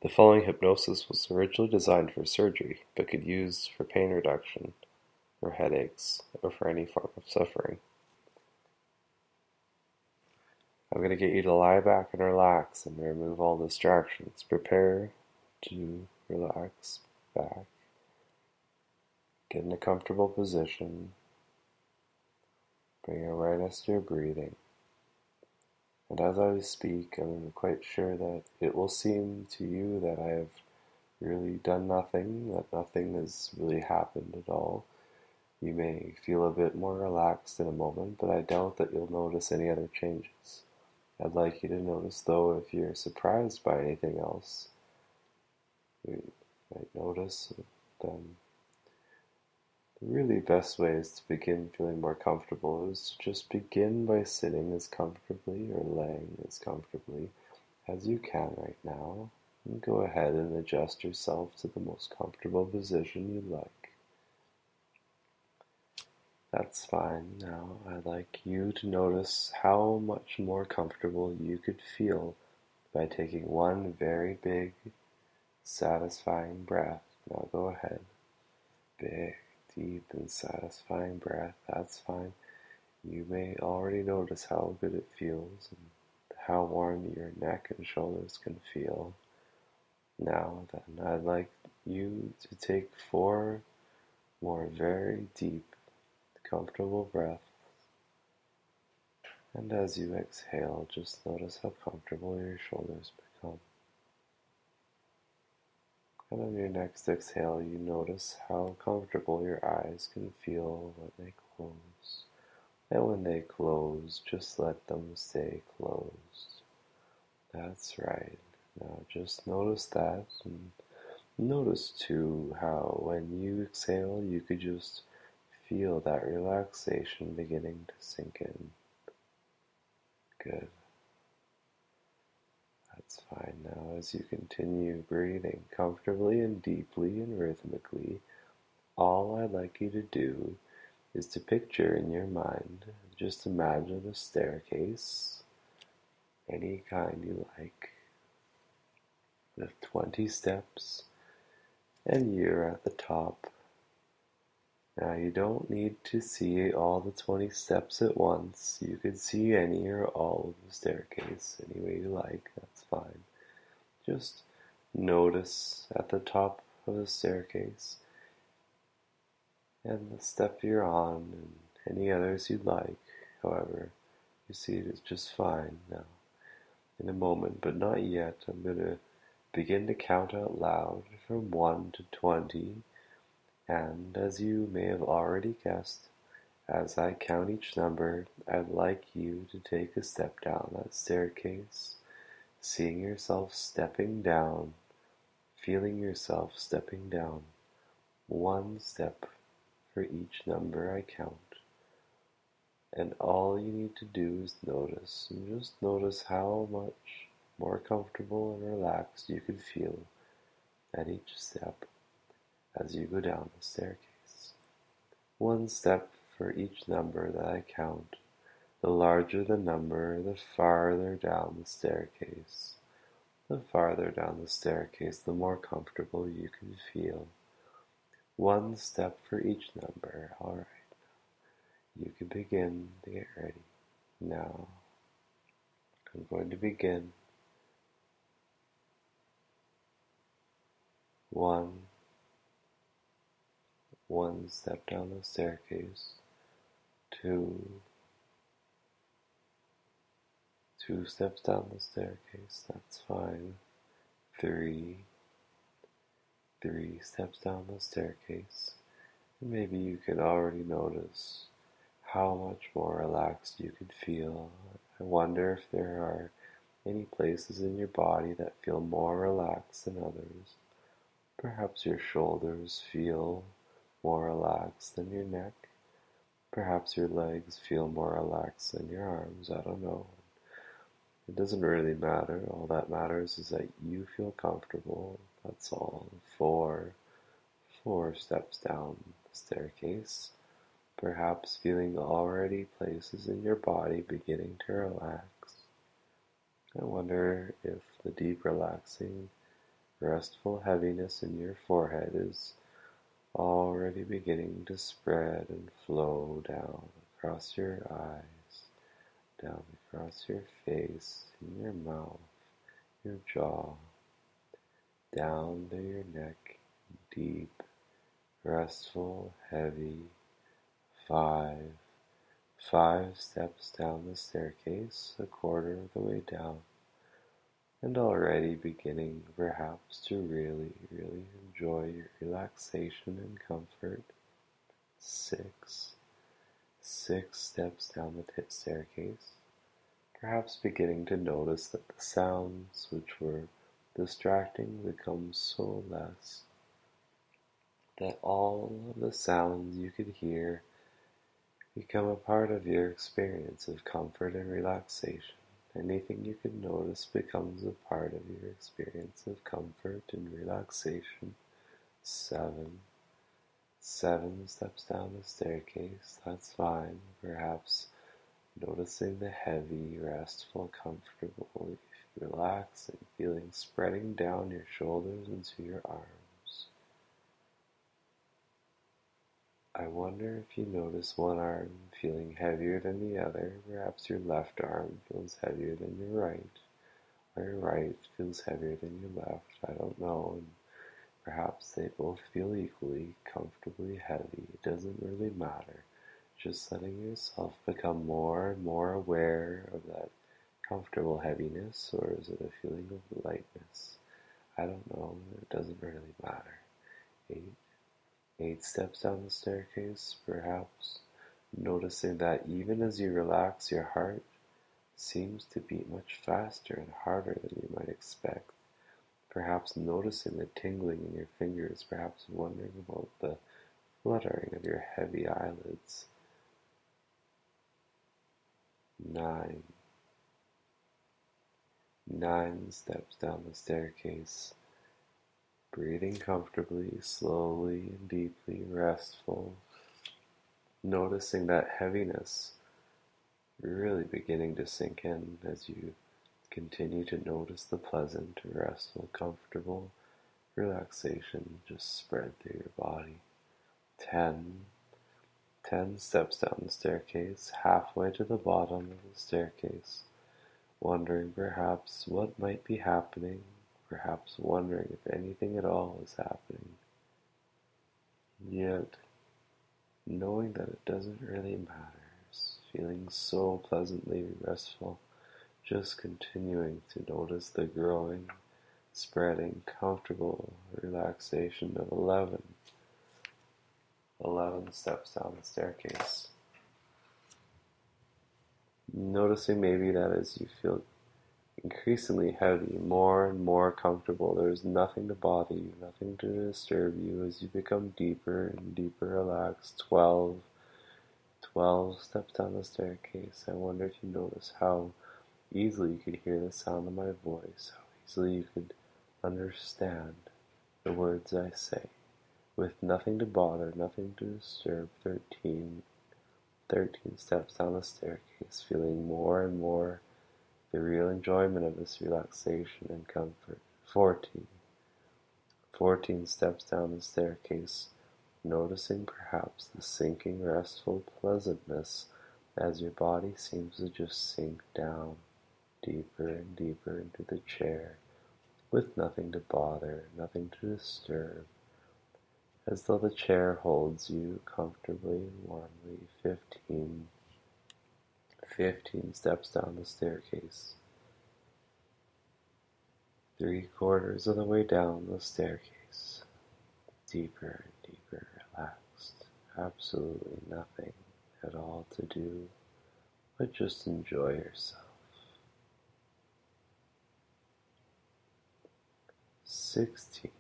The following hypnosis was originally designed for surgery, but could be used for pain reduction, or headaches, or for any form of suffering. I'm going to get you to lie back and relax and remove all distractions. Prepare to relax back. Get in a comfortable position. Bring awareness to your breathing. And as I speak, I'm quite sure that it will seem to you that I have really done nothing, that nothing has really happened at all. You may feel a bit more relaxed in a moment, but I doubt that you'll notice any other changes. I'd like you to notice, though, if you're surprised by anything else. You might notice that the really best way is to begin feeling more comfortable is to just begin by sitting as comfortably or laying as comfortably as you can right now. And go ahead and adjust yourself to the most comfortable position you like. That's fine. Now I'd like you to notice how much more comfortable you could feel by taking one very big, satisfying breath. Now go ahead. Big, deep, and satisfying breath. That's fine. You may already notice how good it feels and how warm your neck and shoulders can feel. Now then, I'd like you to take 4 more very deep, comfortable breaths. And as you exhale, just notice how comfortable your shoulders become. And on your next exhale, you notice how comfortable your eyes can feel when they close. And when they close, just let them stay closed. That's right. Now just notice that, and notice too how when you exhale, you could just feel that relaxation beginning to sink in. Good. That's fine. Now as you continue breathing comfortably and deeply and rhythmically, all I'd like you to do is to picture in your mind, just imagine a staircase, any kind you like, with 20 steps, and you're at the top. Now you don't need to see all the 20 steps at once. You could see any or all of the staircase, any way you like, that's fine. Just notice at the top of the staircase and the step you're on and any others you'd like. However, you see it is just fine now. In a moment, but not yet, I'm going to begin to count out loud from 1 to 20. And as you may have already guessed, as I count each number, I'd like you to take a step down that staircase, seeing yourself stepping down, feeling yourself stepping down, 1 step for each number I count. And all you need to do is notice, and just notice how much more comfortable and relaxed you could feel at each step as you go down the staircase. 1 step for each number that I count. The larger the number, the farther down the staircase. The farther down the staircase, the more comfortable you can feel. 1 step for each number. All right. You can begin to get ready. Now, I'm going to begin. 1 step down the staircase. 2 steps down the staircase, that's fine. 3 steps down the staircase. And maybe you can already notice how much more relaxed you could feel. I wonder if there are any places in your body that feel more relaxed than others. Perhaps your shoulders feel more relaxed than your neck. Perhaps your legs feel more relaxed than your arms. I don't know. It doesn't really matter. All that matters is that you feel comfortable. That's all. 4 steps down the staircase. Perhaps feeling already places in your body beginning to relax. I wonder if the deep relaxing Restful heaviness in your forehead is already beginning to spread and flow down across your eyes, down across your face, in your mouth, your jaw, down to your neck, deep, restful, heavy. 5. 5 steps down the staircase, a quarter of the way down, and already beginning perhaps to really, really enjoy your relaxation and comfort. 6. 6 steps down the staircase, perhaps beginning to notice that the sounds which were distracting become so less, that all of the sounds you could hear become a part of your experience of comfort and relaxation. Anything you can notice becomes a part of your experience of comfort and relaxation. 7. 7 steps down the staircase, that's fine. Perhaps noticing the heavy, restful, comfortable, relaxing feeling spreading down your shoulders into your arms. I wonder if you notice one arm feeling heavier than the other. Perhaps your left arm feels heavier than your right, or your right feels heavier than your left. I don't know, and perhaps they both feel equally, comfortably heavy. It doesn't really matter. Just letting yourself become more and more aware of that comfortable heaviness, or is it a feeling of lightness? I don't know. It doesn't really matter. 8. 8 steps down the staircase, perhaps noticing that even as you relax, your heart seems to beat much faster and harder than you might expect. Perhaps noticing the tingling in your fingers, perhaps wondering about the fluttering of your heavy eyelids. 9. 9 steps down the staircase, breathing comfortably, slowly and deeply, restful, noticing that heaviness really beginning to sink in as you continue to notice the pleasant, restful, comfortable relaxation just spread through your body. 10. 10 steps down the staircase, halfway to the bottom of the staircase, wondering perhaps what might be happening, perhaps wondering if anything at all is happening, yet knowing that it doesn't really matter, feeling so pleasantly restful, just continuing to notice the growing, spreading, comfortable relaxation of 11. 11 steps down the staircase. Noticing maybe that as you feel increasingly heavy, more and more comfortable, there's nothing to bother you, nothing to disturb you as you become deeper and deeper relaxed. 12 steps down the staircase. I wonder if you notice how easily you could hear the sound of my voice, how easily you could understand the words I say, with nothing to bother, nothing to disturb. 13 steps down the staircase, feeling more and more the real enjoyment of this relaxation and comfort. 14 steps down the staircase, noticing perhaps the sinking, restful pleasantness as your body seems to just sink down deeper and deeper into the chair, with nothing to bother, nothing to disturb, as though the chair holds you comfortably and warmly. 15 steps down the staircase, 3/4 of the way down the staircase, deeper and deeper relaxed, absolutely nothing at all to do but just enjoy yourself. 16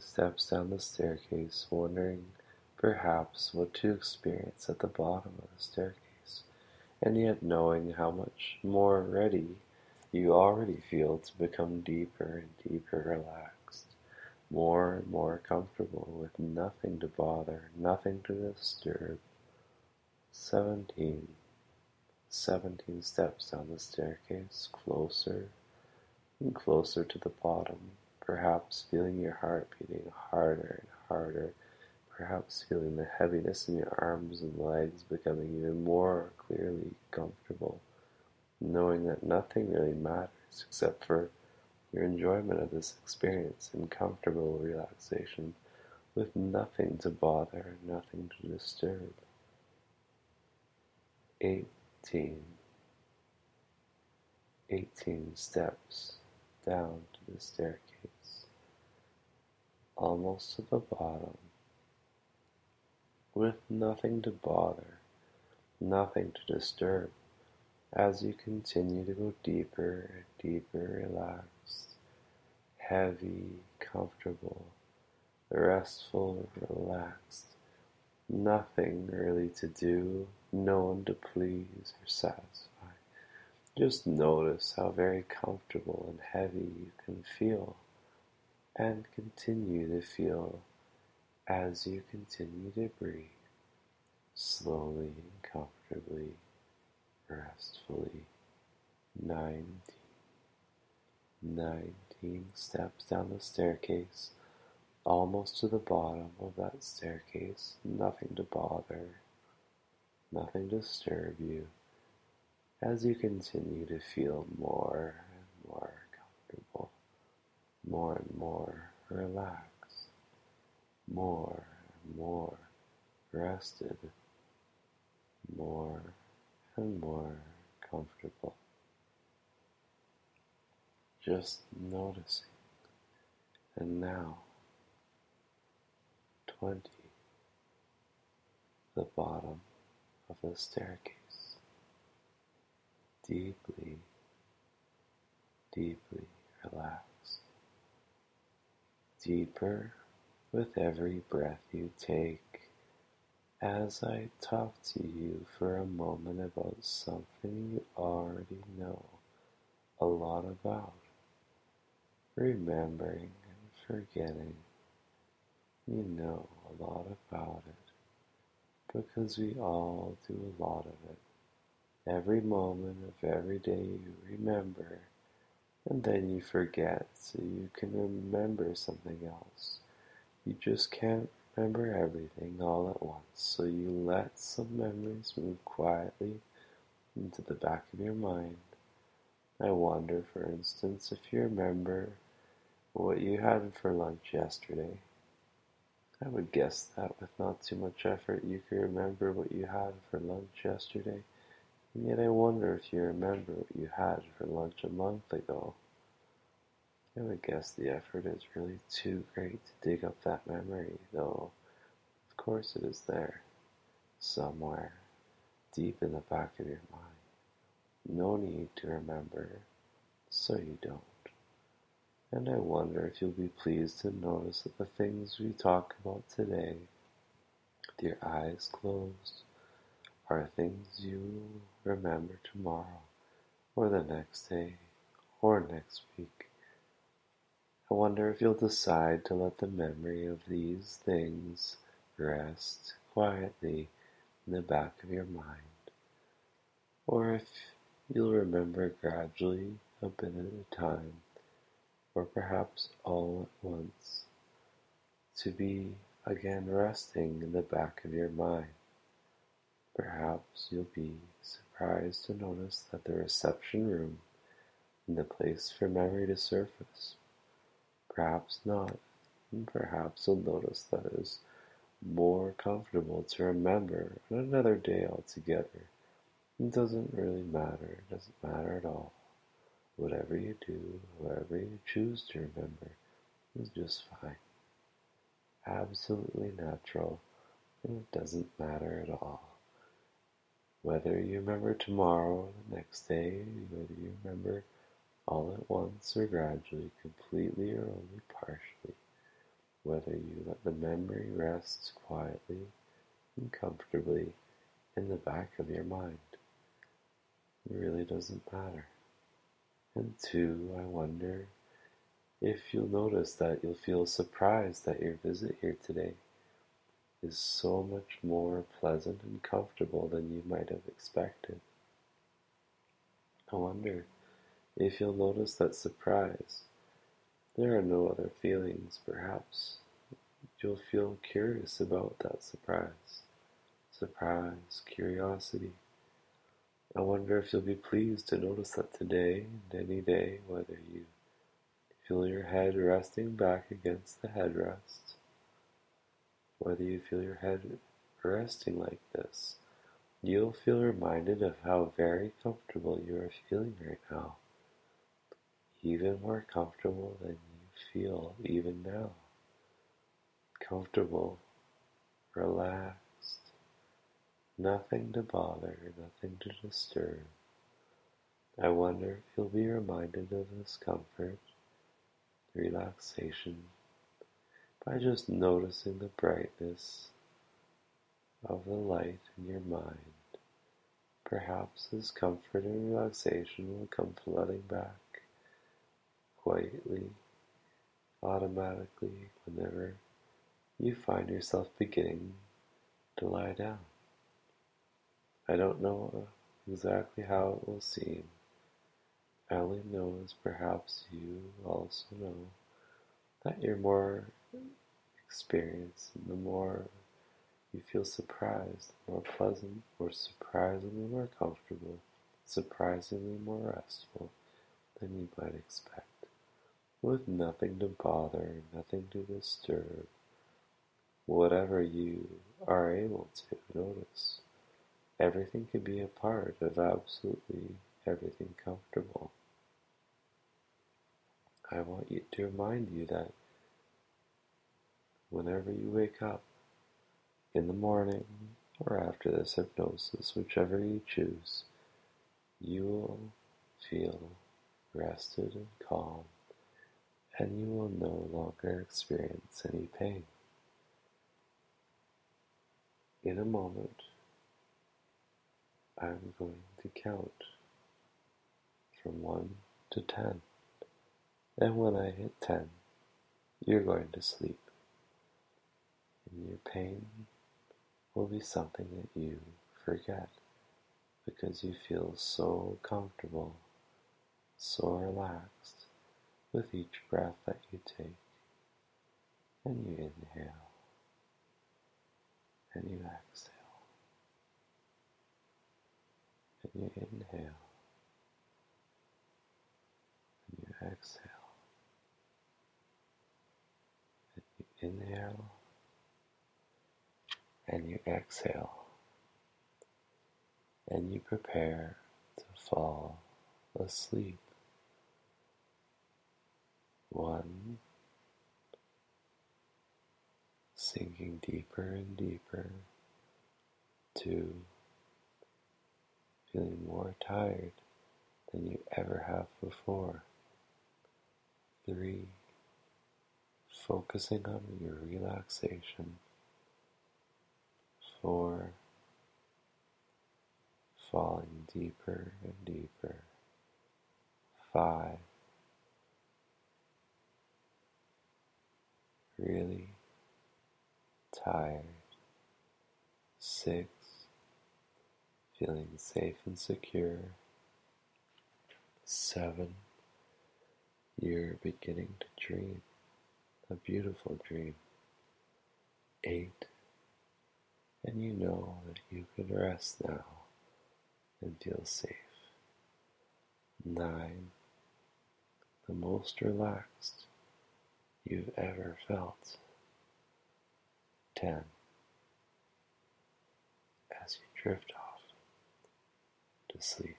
steps down the staircase, wondering perhaps what to experience at the bottom of the staircase, and yet knowing how much more ready you already feel to become deeper and deeper relaxed, more and more comfortable with nothing to bother, nothing to disturb. 17 steps down the staircase, closer and closer to the bottom, perhaps feeling your heart beating harder and harder, perhaps feeling the heaviness in your arms and legs becoming even more clearly comfortable, knowing that nothing really matters except for your enjoyment of this experience and comfortable relaxation with nothing to bother, nothing to disturb. 18. 18 steps down to the staircase, almost to the bottom, with nothing to bother, nothing to disturb, as you continue to go deeper and deeper, relaxed, heavy, comfortable, restful, relaxed, nothing really to do, no one to please or satisfy. Just notice how very comfortable and heavy you can feel, and continue to feel as you continue to breathe, slowly and comfortably, restfully. 19. 19 steps down the staircase, almost to the bottom of that staircase, nothing to bother, nothing to disturb you, as you continue to feel more and more comfortable, more and more relaxed, more and more rested, more and more comfortable. Just noticing. And now, 20, the bottom of the staircase. Deeply, deeply relaxed. Deeper with every breath you take, as I talk to you for a moment about something you already know a lot about, remembering and forgetting. You know a lot about it, because we all do a lot of it. Every moment of every day you remember, and then you forget, so you can remember something else. You just can't remember everything all at once, so you let some memories move quietly into the back of your mind. I wonder, for instance, if you remember what you had for lunch yesterday. I would guess that with not too much effort you could remember what you had for lunch yesterday. And yet I wonder if you remember what you had for lunch a month ago. I would guess the effort is really too great to dig up that memory, though of course it is there, somewhere, deep in the back of your mind. No need to remember, so you don't. And I wonder if you'll be pleased to notice that the things we talk about today, with your eyes closed, are things you remember tomorrow, or the next day, or next week. I wonder if you'll decide to let the memory of these things rest quietly in the back of your mind, or if you'll remember gradually, a bit at a time, or perhaps all at once, to be again resting in the back of your mind. Perhaps you'll be surprised to notice that the reception room is the place for memory to surface. Perhaps not, and perhaps you'll notice that it is more comfortable to remember on another day altogether. It doesn't really matter, it doesn't matter at all. Whatever you do, whoever you choose to remember, is just fine. Absolutely natural, and it doesn't matter at all. Whether you remember tomorrow or the next day, whether you remember all at once or gradually, completely or only partially, whether you let the memory rest quietly and comfortably in the back of your mind, it really doesn't matter. And two, I wonder if you'll notice that you'll feel surprised that your visit here today is so much more pleasant and comfortable than you might have expected. I wonder If you'll notice that surprise, there are no other feelings. Perhaps you'll feel curious about that surprise. Surprise, curiosity. I wonder if you'll be pleased to notice that today and any day, whether you feel your head resting back against the headrest, whether you feel your head resting like this, you'll feel reminded of how very comfortable you are feeling right now, even more comfortable than you feel even now. Comfortable, relaxed, nothing to bother, nothing to disturb. I wonder if you'll be reminded of this comfort, relaxation, by just noticing the brightness of the light in your mind. Perhaps this comfort and relaxation will come flooding back quietly, automatically, whenever you find yourself beginning to lie down. I don't know exactly how it will seem. I only know, as perhaps you also know, that you're more experienced, and the more you feel surprised, more pleasant, more surprisingly more comfortable, surprisingly more restful than you might expect, with nothing to bother, nothing to disturb, whatever you are able to notice. Everything can be a part of absolutely everything comfortable. I want you to remind you that whenever you wake up, in the morning or after this hypnosis, whichever you choose, you will feel rested and calm, and you will no longer experience any pain. In a moment, I'm going to count from 1 to 10, and when I hit 10, you're going to sleep, and your pain will be something that you forget, because you feel so comfortable, so relaxed with each breath that you take, and you inhale, and you exhale, and you inhale, and you exhale, and you inhale, and you exhale, and you prepare to fall asleep. 1, sinking deeper and deeper. 2, feeling more tired than you ever have before. 3, focusing on your relaxation. 4, falling deeper and deeper. 5, really tired. 6, feeling safe and secure. 7, you're beginning to dream a beautiful dream. 8, and you know that you can rest now and feel safe. 9, the most relaxed you've ever felt. 10, as you drift off to sleep.